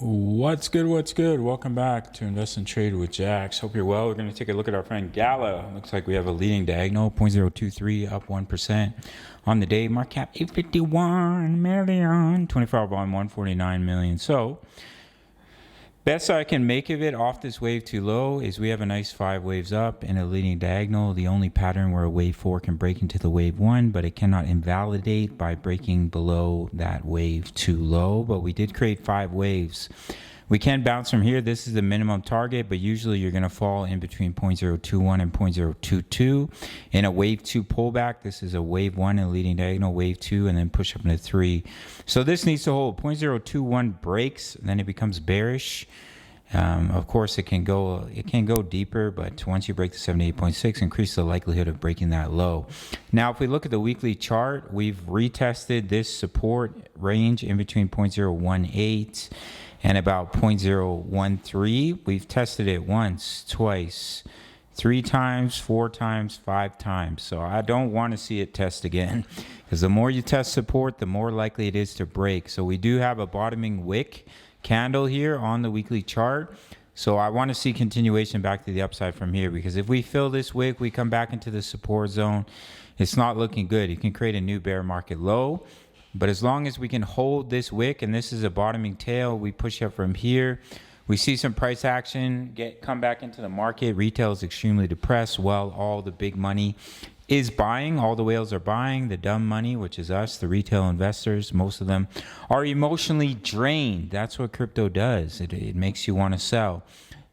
What's good? What's good? Welcome back to Invest and Trade with Jax. Hope you're well. We're going to take a look at our friend Gala. Looks like we have a leading diagonal, 0.023, up 1% on the day. Market cap 851 million, 24-hour volume 149 million. So best I can make of it off this wave too low is we have a nice 5 waves up and a leading diagonal. The only pattern where a wave 4 can break into the wave 1, but it cannot invalidate by breaking below that wave too low. But we did create 5 waves. We can bounce from here. This is the minimum target, but usually you're going to fall in between 0.021 and 0.022. In a wave 2 pullback, this is a wave 1 and leading diagonal, wave 2, and then push up into 3. So this needs to hold. 0.021 breaks, then it becomes bearish. Of course, it can go deeper, but once you break the 78.6, increase the likelihood of breaking that low. Now, if we look at the weekly chart, we've retested this support range in between 0.018 and about 0.013. We've tested it once, twice, 3 times, 4 times, 5 times. So I don't want to see it test again, because the more you test support, the more likely it is to break. So we do have a bottoming wick candle here on the weekly chart. So I want to see continuation back to the upside from here, because if we fill this wick, we come back into the support zone. It's not looking good. It can create a new bear market low. But as long as we can hold this wick, and this is a bottoming tail, we push up from here. We see some price action come back into the market. Retail is extremely depressed while all the big money is buying. All the whales are buying. The dumb money, which is us, the retail investors, most of them are emotionally drained. That's what crypto does. It makes you want to sell.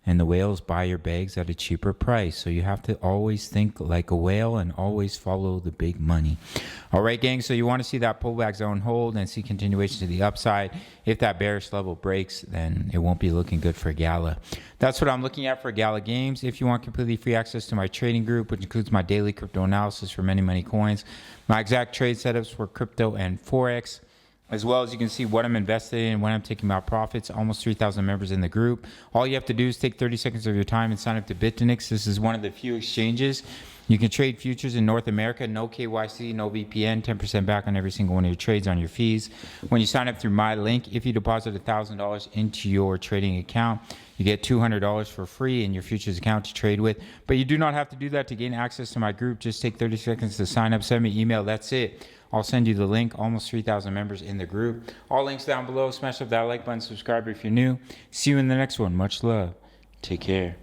And the whales buy your bags at a cheaper price. So you have to always think like a whale and always follow the big money. All right, gang. So you want to see that pullback zone hold and see continuation to the upside. If that bearish level breaks, then it won't be looking good for Gala. That's what I'm looking at for Gala Games. If you want completely free access to my trading group, which includes my daily crypto analysis for many coins, my exact trade setups for crypto and Forex, as well as you can see what I'm invested in, when I'm taking my profits, almost 3,000 members in the group. All you have to do is take 30 seconds of your time and sign up to BITUNIX. This is one of the few exchanges. You can trade futures in North America, no KYC, no VPN, 10% back on every single one of your trades on your fees. When you sign up through my link, if you deposit $1,000 into your trading account, you get $200 for free in your futures account to trade with. But you do not have to do that to gain access to my group. Just take 30 seconds to sign up, send me an email, that's it. I'll send you the link. Almost 3,000 members in the group. All links down below. Smash up that like button, subscribe if you're new. See you in the next one. Much love. Take care.